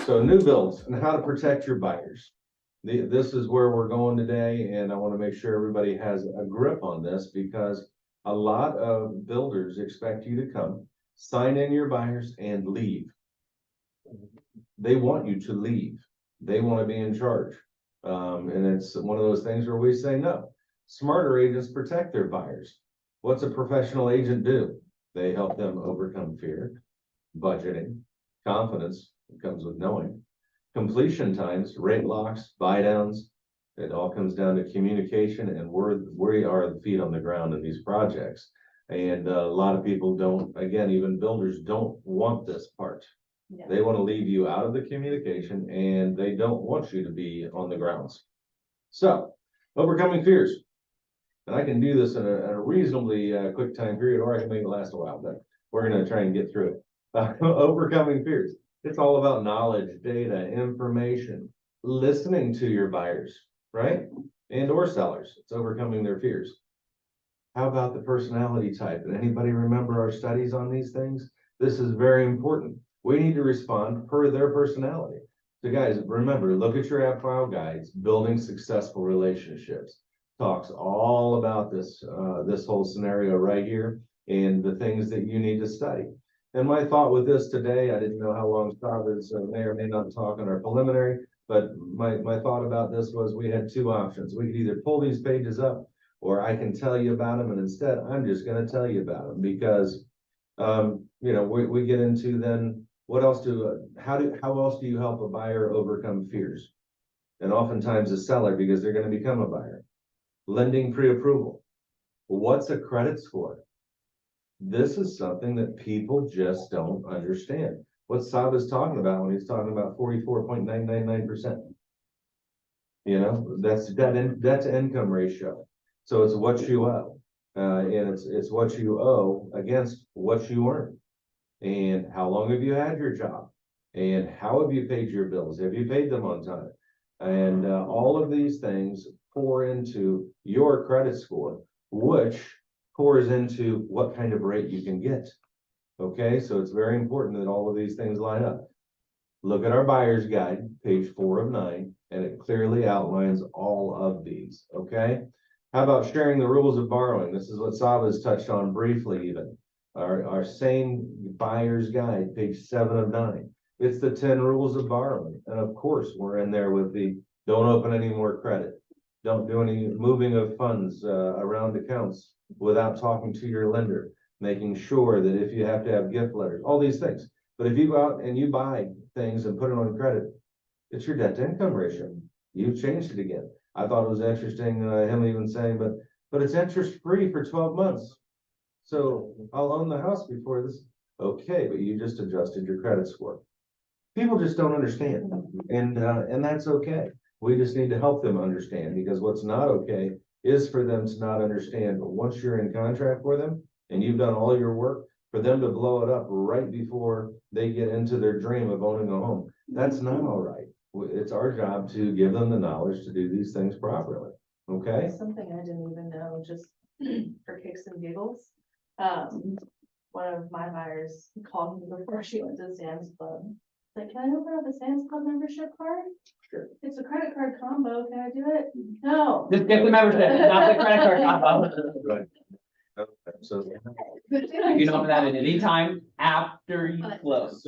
So new builds and how to protect your buyers. This is where we're going today, and I want to make sure everybody has a grip on this because a lot of builders expect you to come, sign in your buyers and leave. They want you to leave. They want to be in charge. And it's one of those things where we say no. Smarter agents protect their buyers. What's a professional agent do? They help them overcome fear, budgeting, confidence. It comes with knowing. Completion times, rate locks, buy downs. It all comes down to communication, and we are the feet on the ground in these projects. And a lot of people don't, again, even builders don't want this part. Yeah. They want to leave you out of the communication, and they don't want you to be on the grounds. So, overcoming fears. And I can do this in a reasonably quick time period, or I can make it last a while, but we're going to try and get through it. Overcoming fears. It's all about knowledge, data, information, listening to your buyers, right? And or sellers. It's overcoming their fears. How about the personality type? Did anybody remember our studies on these things? This is very important. We need to respond per their personality. So guys, remember, look at your app file guides, building successful relationships. Talks all about this, this whole scenario right here and the things that you need to study. And my thought with this today, I didn't know how long Scott is, may or may not talk on our preliminary, but my thought about this was we had two options. We could either pull these pages up or I can tell you about them. And instead, I'm just going to tell you about them because, you know, we get into then what else how else do you help a buyer overcome fears? And oftentimes a seller, because they're going to become a buyer. Lending pre-approval. What's a credit score? This is something that people just don't understand. What Saab is talking about when he's talking about 44.999%. You know, that's debt to income ratio. So it's what you owe. And it's what you owe against what you earn. And how long have you had your job? And how have you paid your bills? Have you paid them on time? And all of these things pour into your credit score, which pours into what kind of rate you can get. Okay, so it's very important that all of these things line up. Look at our buyer's guide, page 4 of 9, and it clearly outlines all of these. Okay, how about sharing the rules of borrowing? This is what Saba's touched on briefly even. Our same buyer's guide, page 7 of 9. It's the 10 rules of borrowing. And of course, we're in there with the don't open any more credit. Don't do any moving of funds around accounts without talking to your lender, making sure that if you have to have gift letters, all these things. But if you go out and you buy things and put it on credit, it's your debt to income ratio. You've changed it again. I thought it was interesting, him even saying, but it's interest free for 12 months. So I'll own the house before this. Okay, but you just adjusted your credit score. People just don't understand, and that's okay. We just need to help them understand, because what's not okay is for them to not understand. But once you're in contract for them and you've done all your work, for them to blow it up right before they get into their dream of owning a home, that's not all right. It's our job to give them the knowledge to do these things properly. Okay. Something I didn't even know, just for kicks and giggles. One of my buyers called me before she went to Sam's Club. Like, can I open up a Sam's Club membership card? Sure. It's a credit card combo. Can I do it? No. Just get the membership, not the credit card combo. Right. So. You can open that at any time after you close.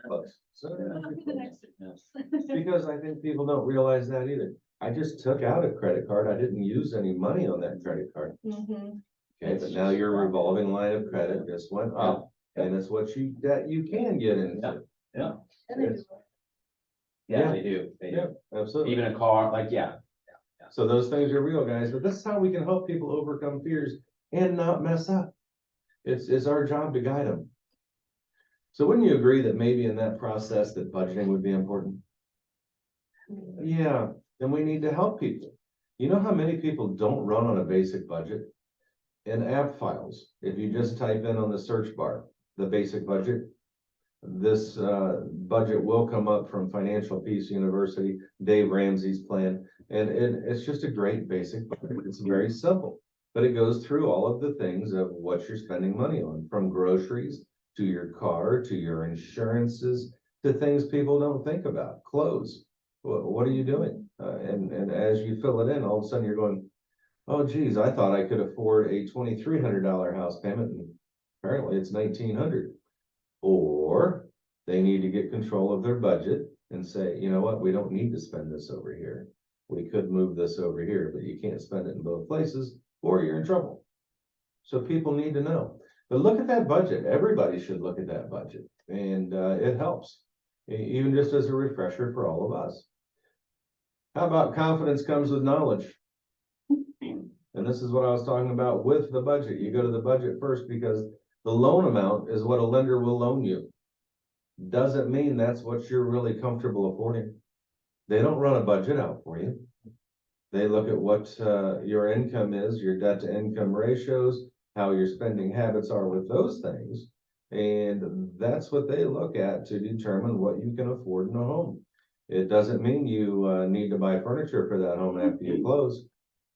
Close. So, That'll be the next one. because I think people don't realize that either. I just took out a credit card. I didn't use any money on that credit card. Mhm. Okay, but now your revolving line of credit just went up, and it's what that you can get into. Yeah. And they do. Yeah, they do. They Yeah, do. absolutely. Even a car, like, yeah. So those things are real, guys, but this is how we can help people overcome fears and not mess up. It's our job to guide them. So wouldn't you agree that maybe in that process that budgeting would be important? Yeah, then we need to help people. You know how many people don't run on a basic budget? In app files, if you just type in on the search bar, the basic budget, this budget will come up from Financial Peace University, Dave Ramsey's plan. And it's just a great basic budget. It's very simple, but it goes through all of the things of what you're spending money on, from groceries to your car, to your insurances, to things people don't think about. Clothes. What are you doing? And as you fill it in, all of a sudden you're going, oh geez, I thought I could afford a $2,300 house payment, and apparently it's 1,900. Or they need to get control of their budget and say, you know what, we don't need to spend this over here. We could move this over here, but you can't spend it in both places or you're in trouble. So people need to know. But look at that budget. Everybody should look at that budget, and it helps, even just as a refresher for all of us. How about confidence comes with knowledge? And this is what I was talking about with the budget. You go to the budget first because the loan amount is what a lender will loan you. Doesn't mean that's what you're really comfortable affording. They don't run a budget out for you. They look at what your income is, your debt to income ratios, how your spending habits are with those things. And that's what they look at to determine what you can afford in a home. It doesn't mean you need to buy furniture for that home after you close.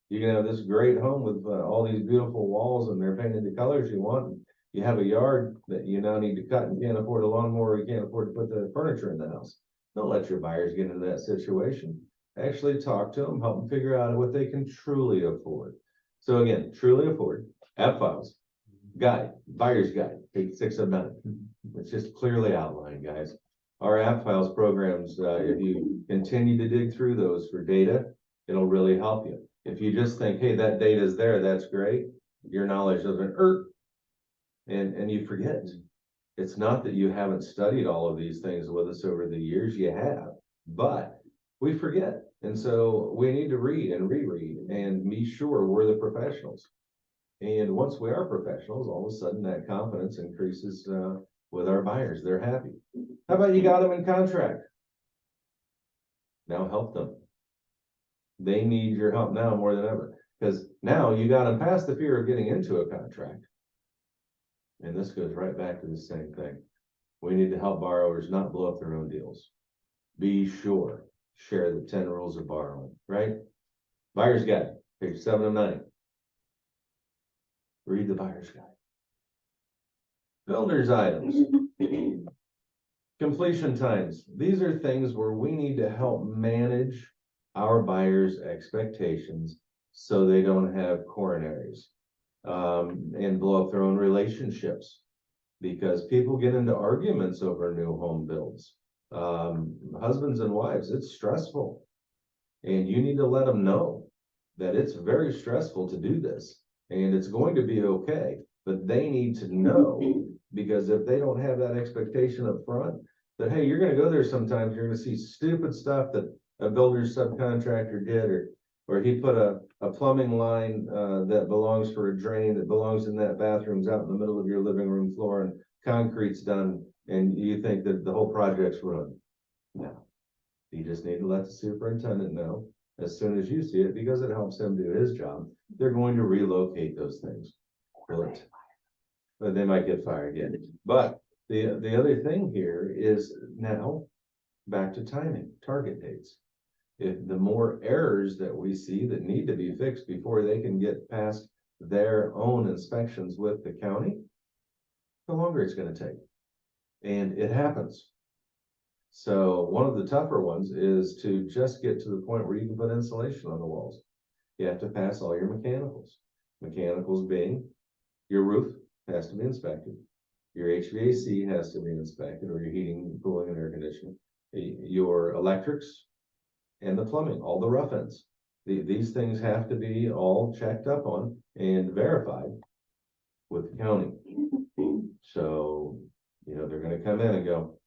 You can have this great home with all these beautiful walls and they're painted the colors you want. You have a yard that you now need to cut and can't afford a lawnmower, you can't afford to put the furniture in the house. Don't let your buyers get into that situation. Actually talk to them, help them figure out what they can truly afford. So again, truly afford, app files, guide, buyer's guide, page 6 of 9. It's just clearly outlined, guys. Our app files programs, if you continue to dig through those for data, it'll really help you. If you just think, hey, that data is there, that's great. Your knowledge doesn't and you forget. It's not that you haven't studied all of these things with us over the years, you have, but we forget. And so we need to read and reread and be sure we're the professionals. And once we are professionals, all of a sudden that confidence increases with our buyers. They're happy. How about you got them in contract? Now help them. They need your help now more than ever, because now you got them past the fear of getting into a contract. And this goes right back to the same thing. We need to help borrowers not blow up their own deals. Be sure, share the 10 rules of borrowing, right? Buyer's guide, page 7 of 9. Read the buyer's guide. Builder's items. Completion times. These are things where we need to help manage our buyers' expectations so they don't have coronaries and blow up their own relationships, because people get into arguments over new home builds. Husbands and wives, it's stressful, and you need to let them know that it's very stressful to do this and it's going to be okay, but they need to know, because if they don't have that expectation up front that, hey, you're going to go there sometimes, you're going to see stupid stuff that a builder's subcontractor did, or he put a plumbing line that belongs for a drain that belongs in that bathroom's out in the middle of your living room floor, and concrete's done, and you think that the whole project's ruined. No, you just need to let the superintendent know as soon as you see it, because it helps him do his job. They're going to relocate those things. But they might get fired again. But the other thing here is now back to timing, target dates. If the more errors that we see that need to be fixed before they can get past their own inspections with the county, the longer it's going to take. And it happens. So one of the tougher ones is to just get to the point where you can put insulation on the walls. You have to pass all your mechanicals. Mechanicals being your roof has to be inspected. Your HVAC has to be inspected, or your heating, cooling, and air conditioning. Your electrics and the plumbing, all the rough ends. These things have to be all checked up on and verified with the county. So, they're going to come in and go,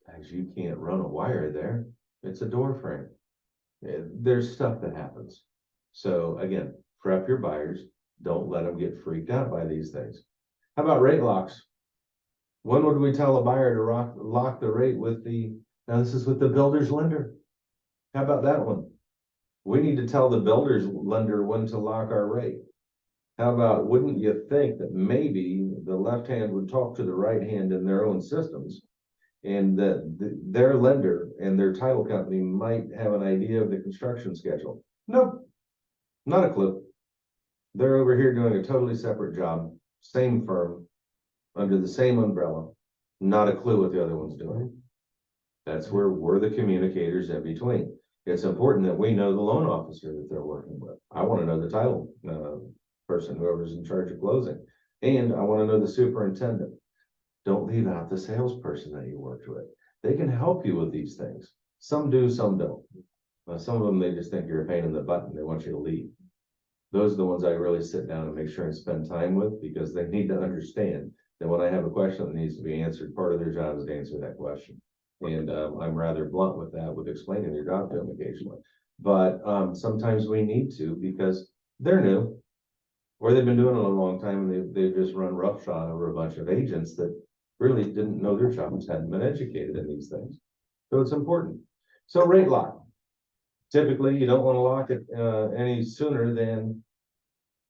guys, you can't run a wire there. It's a door frame. There's stuff that happens. So again, prep your buyers. Don't let them get freaked out by these things. How about rate locks? When would we tell a buyer to lock the rate with now this is with the builder's lender. How about that one? We need to tell the builder's lender when to lock our rate. How about, wouldn't you think that maybe the left hand would talk to the right hand in their own systems, and that their lender and their title company might have an idea of the construction schedule? Nope, not a clue. They're over here doing a totally separate job, same firm, under the same umbrella, not a clue what the other one's doing. That's where we're the communicators in between. It's important that we know the loan officer that they're working with. I want to know the title, person, whoever's in charge of closing. And I want to know the superintendent. Don't leave out the salesperson that you worked with. They can help you with these things. Some do, some don't. Some of them, they just think you're a pain in the butt and they want you to leave. Those are the ones I really sit down and make sure and spend time with, because they need to understand that when I have a question that needs to be answered, part of their job is to answer that question. And I'm rather blunt with that, with explaining their job to them occasionally. But sometimes we need to, because they're new, or they've been doing it a long time and they've just run roughshod over a bunch of agents that really didn't know their jobs, hadn't been educated in these things. So it's important. So rate lock. Typically, you don't want to lock it any sooner than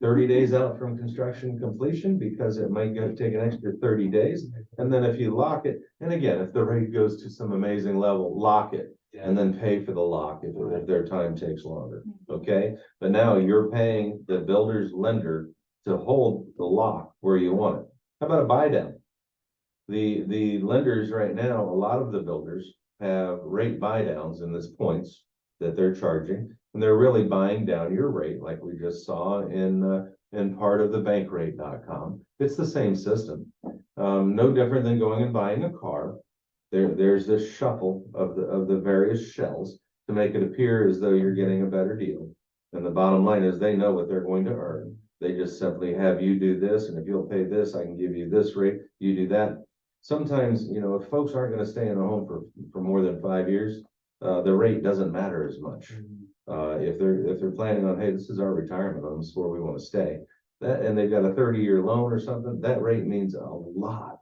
30 days out from construction completion, because it might take an extra 30 days. And then if you lock it, and again, if the rate goes to some amazing level, lock it and then pay for the lock if their time takes longer. Okay, but now you're paying the builder's lender to hold the lock where you want it. How about a buy down? The lenders right now, a lot of the builders have rate buy downs in this points that they're charging, and they're really buying down your rate, like we just saw in part of the bankrate.com. It's the same system. No different than going and buying a car. There's this shuffle of the various shells to make it appear as though you're getting a better deal. And the bottom line is they know what they're going to earn. They just simply have you do this, and if you'll pay this, I can give you this rate, you do that. Sometimes, you know, if folks aren't gonna stay in a home for more than 5 years, the rate doesn't matter as much. If they're planning on, hey, this is our retirement home, this is where we want to stay, that, and they've got a 30-year loan or something, that rate means a lot.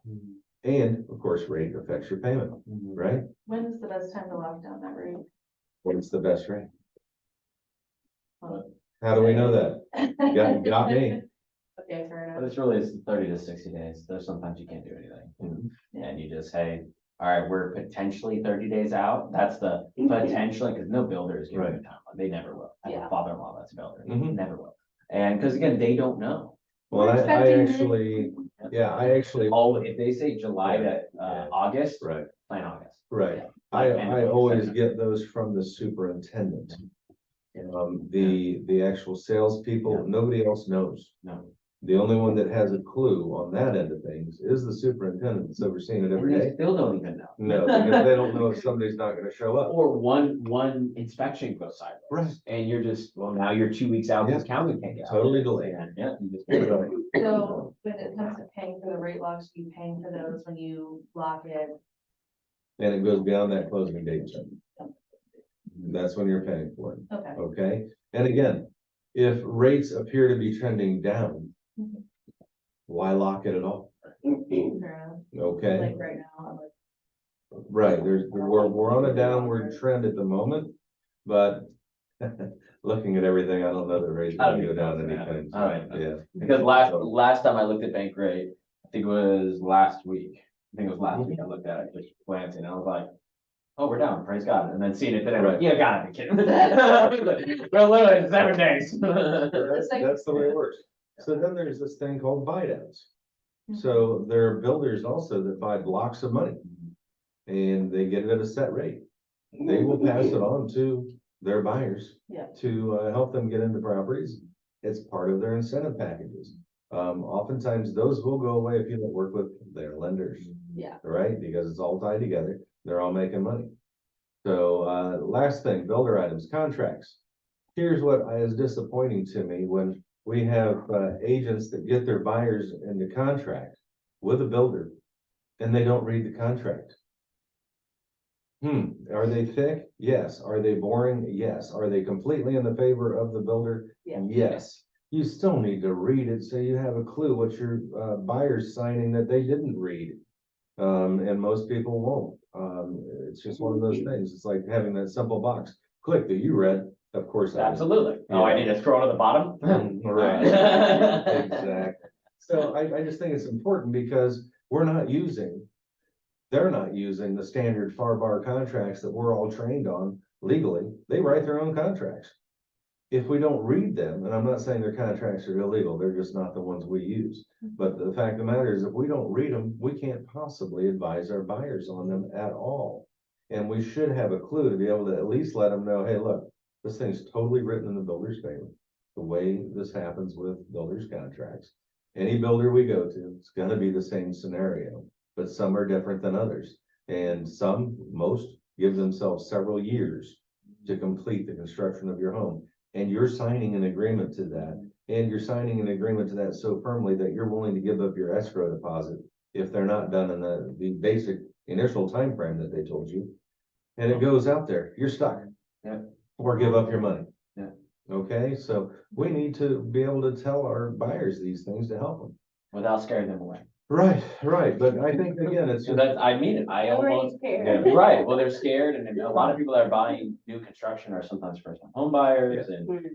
And of course, rate affects your payment, right? When is the best time to lock down that rate? What's the best rate? How do we know that? Got me. Okay, fair But enough. it's really, it's 30 to 60 days. There's sometimes you can't do anything. And you just, hey, all right, we're potentially 30 days out. That's the potentially, because no builder is giving you time. They never will. I have a Yeah. father-in-law that's a builder. Mhm. Never will. And because again, they don't know. Well, We're I expecting actually, yeah, I actually, Oh, if they say July to Yeah. August, right, plan August. right. Like, I always get those from the superintendent. The actual salespeople, nobody else knows. No. The only one that has a clue on that end of things is the superintendent that's overseeing it every And they day. still don't even know. No, because they don't know if somebody's not gonna show up. Or one inspection goes sideways. Right. And you're just, well, now you're 2 weeks out because county can't get out. Totally delayed. And, yeah, you just. So when it comes to paying for the rate locks, you paying for those when you lock it? And it goes beyond that closing date. That's when you're paying for it, Okay. okay? And again, if rates appear to be trending down, Mhm. why lock it at all? Fair enough. Okay, Like right now, I'm like, right, we're on a downward trend at the moment, but looking at everything, I don't know that rates are gonna go down anytime. All right. Yeah, Because last time I looked at bank rate, I think it was last week. I think it was last week I looked at it, just glancing, I was like, oh, we're down, praise God. And then seeing it today, I'm like, Right. yeah, gotta be kidding. We're literally 7 days. that's the way it works. So then there's this thing called buy downs. So there are builders also that buy blocks of money and they get it at a set rate. They will pass it on to their buyers. Yeah. To help them get into properties. It's part of their incentive packages. Oftentimes those will go away if you don't work with their lenders, Yeah. right? Because it's all tied together. They're all making money. So last thing, builder items, contracts. Here's what is disappointing to me when we have agents that get their buyers into contract with a builder and they don't read the contract. Are they thick? Yes. Are they boring? Yes. Are they completely in the favor of the builder? Yeah. Yes. You still need to read it so you have a clue what your buyer's signing that they didn't read. And most people won't. It's just one of those things. It's like having that simple box. Click that you read. Of course. I did. Absolutely. Oh, I need to scroll to the bottom? Right. Exactly. So I just think it's important because they're not using the standard FAR bar contracts that we're all trained on legally. They write their own contracts. If we don't read them, and I'm not saying their contracts are illegal, they're just not the ones we use. But the fact of the matter is, if we don't read them, we can't possibly advise our buyers on them at all. And we should have a clue to be able to at least let them know, hey, look, this thing's totally written in the builder's favor. The way this happens with builders contracts. Any builder we go to, it's gonna be the same scenario, but some are different than others. And most give themselves several years to complete the construction of your home. And you're signing an agreement to that. And you're signing an agreement to that so firmly that you're willing to give up your escrow deposit if they're not done in the basic initial time frame that they told you. And it goes out there, you're stuck. Yeah. Or give up your money. Yeah. Okay, so we need to be able to tell our buyers these things to help them. Without scaring them away. Right, but I think again, it's So just, that, I mean it, I Already almost, scared. Yeah. right, well, they're scared, and a lot of people that are buying new construction are sometimes first time home buyers,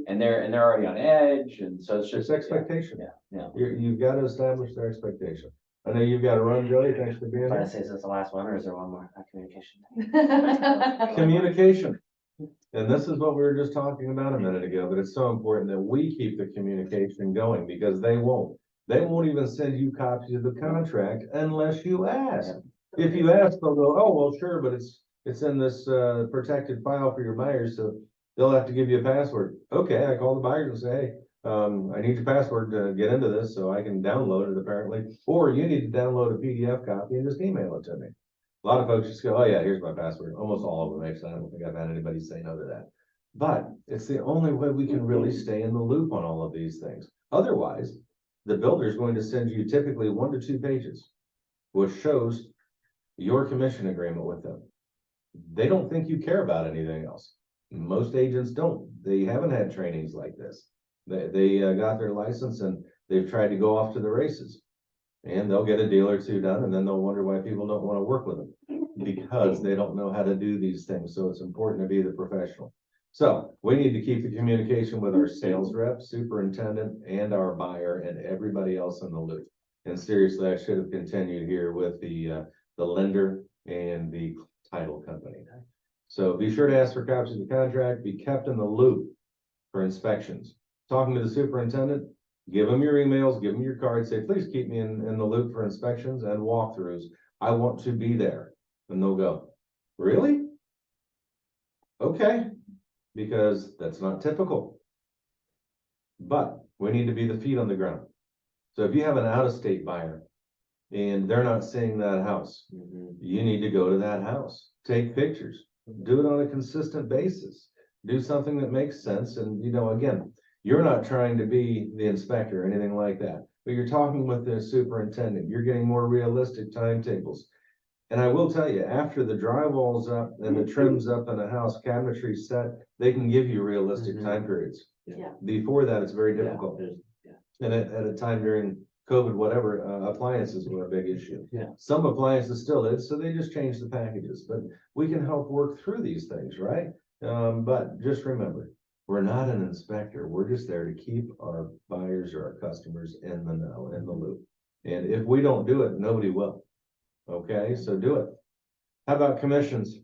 and they're already on edge, and so it's it's just. expectation. Yeah. You've got to establish their expectation. I know you've got to run, Joey, thanks for being Trying to here. say, is this the last one, or is there one more communication? Communication. And this is what we were just talking about a minute ago, but it's so important that we keep the communication going because they won't. They won't even send you copies of the contract unless you ask. If you ask, they'll go, oh, well, sure, but it's in this protected file for your buyers, so they'll have to give you a password. Okay, I call the buyers and say, hey, I need your password to get into this so I can download it apparently, or you need to download a PDF copy and just email it to me. A lot of folks just go, oh yeah, here's my password. Almost all of them, actually. I don't think I've had anybody say no to that. But it's the only way we can really stay in the loop on all of these things. Otherwise, the builder is going to send you typically 1 to 2 pages, which shows your commission agreement with them. They don't think you care about anything else. Most agents don't. They haven't had trainings like this. They got their license and they've tried to go off to the races. And they'll get a deal or two done, and then they'll wonder why people don't want to work with them because they don't know how to do these things. So it's important to be the professional. So we need to keep the communication with our sales rep, superintendent, and our buyer and everybody else in the loop. And seriously, I should have continued here with the lender and the title company. So be sure to ask for copies of the contract, be kept in the loop for inspections. Talking to the superintendent, give them your emails, give them your cards, say, please keep me in the loop for inspections and walkthroughs. I want to be there. And they'll go, really? Okay, because that's not typical. But we need to be the feet on the ground. So if you have an out-of-state buyer and they're not seeing that house, you need to go to that house, take pictures, do it on a consistent basis, do something that makes sense. And, you know, again, you're not trying to be the inspector or anything like that, but you're talking with the superintendent. You're getting more realistic timetables. And I will tell you, after the drywall's up and the trim's up and the house cabinetry set, they can give you realistic time periods. Yeah. Before that, it's very difficult. Yeah. And at a time during COVID, whatever, appliances were a big issue. Yeah. Some appliances still is, so they just changed the packages, but we can help work through these things, right? But just remember, we're not an inspector. We're just there to keep our buyers or our customers in the know, in the loop. And if we don't do it, nobody will. Okay, so do it. How about commissions?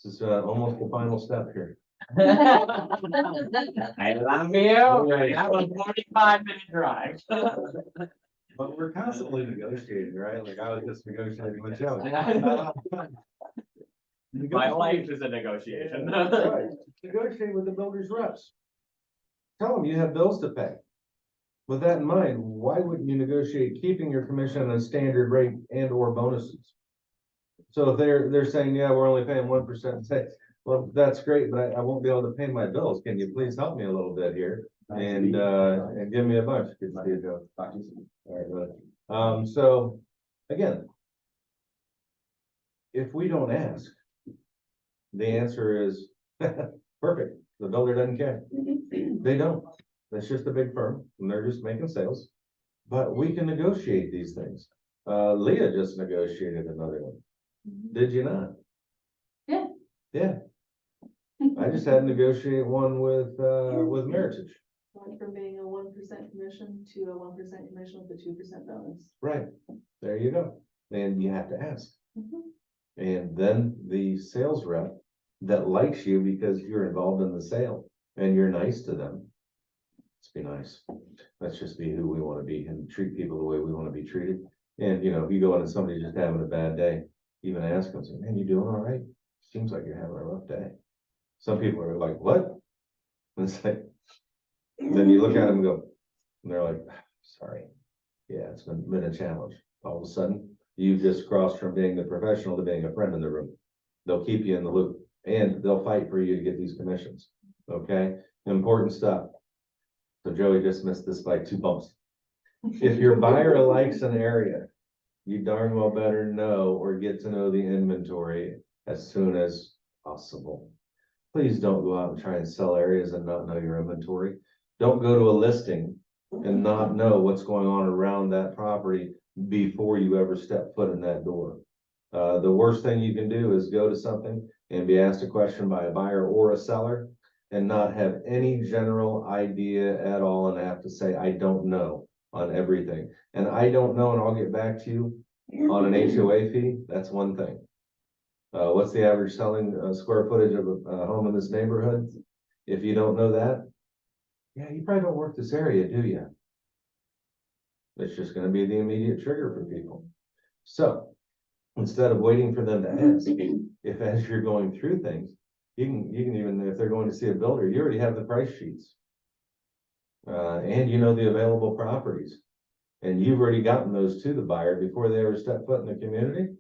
This is almost the final step here. I love you. That was 45-minute drive. But we're constantly negotiating, right? Like I was just negotiating with Joe. My life is a negotiation. Right. Negotiate with the builder's reps. Tell them you have bills to pay. With that in mind, why wouldn't you negotiate keeping your commission at a standard rate and or bonuses? So if they're saying, yeah, we're only paying 1%, say, well, that's great, but I won't be able to pay my bills. Can you please help me a little bit here? And give me a bunch. Good to see you, Joe. All right, good. So again, if we don't ask, the answer is perfect. The builder doesn't care. They don't. That's just a big firm and they're just making sales. But we can negotiate these things. Leah just negotiated another one. Did you not? Yeah. Yeah. I just had to negotiate one with Meritage. Went from being a 1% commission to a 1% commission with a 2% bonus. Right. There you go. And you have to ask. Mhm. And then the sales rep that likes you because you're involved in the sale and you're nice to them. Let's be nice. Let's just be who we want to be and treat people the way we want to be treated. And, you know, if you go in and somebody's just having a bad day, even ask them, say, man, you doing all right? Seems like you're having a rough day. Some people are like, what? And it's like, then you look at them and go, and they're like, sorry. Yeah, it's been a challenge. All of a sudden, you've just crossed from being the professional to being a friend in the room. They'll keep you in the loop and they'll fight for you to get these commissions. Okay, important stuff. So Joey just missed this by 2 bumps. If your buyer likes an area, you darn well better know or get to know the inventory as soon as possible. Please don't go out and try and sell areas and not know your inventory. Don't go to a listing and not know what's going on around that property before you ever step foot in that door. The worst thing you can do is go to something and be asked a question by a buyer or a seller and not have any general idea at all and have to say, I don't know on everything. And I don't know, and I'll get back to you on an HOA fee. That's one thing. What's the average selling square footage of a home in this neighborhood? If you don't know that, yeah, you probably don't work this area, do you? It's just gonna be the immediate trigger for people. So instead of waiting for them to ask, if as you're going through things, you can even, if they're going to see a builder, you already have the price sheets. And you know the available properties. And you've already gotten those to the buyer before they ever step foot in the community.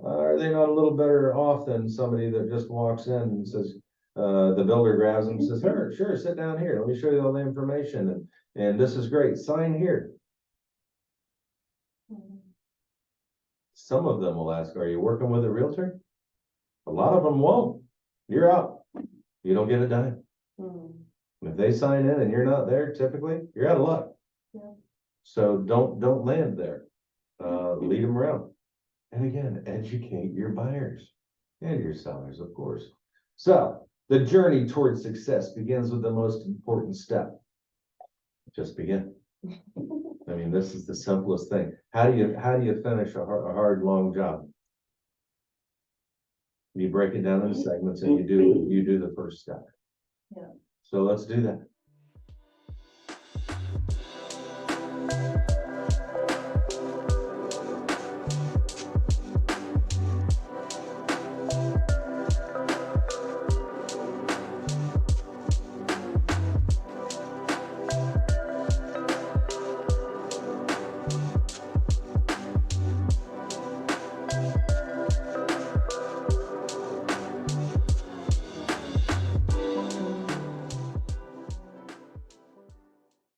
Are they not a little better off than somebody that just walks in and says, the builder grabs them and says, sure, sit down here. Let me show you all the information. And this is great. Sign here. Some of them will ask, are you working with a realtor? A lot of them won't. You're out. You don't get it done. If they sign in and you're not there, typically, you're out of luck. Yeah. So don't land there. Lead them around. And again, educate your buyers and your sellers, of course. So the journey towards success begins with the most important step. Just begin. I mean, this is the simplest thing. How do you finish a hard, long job? You break it down into segments and you do the first step. Yeah. So let's do that.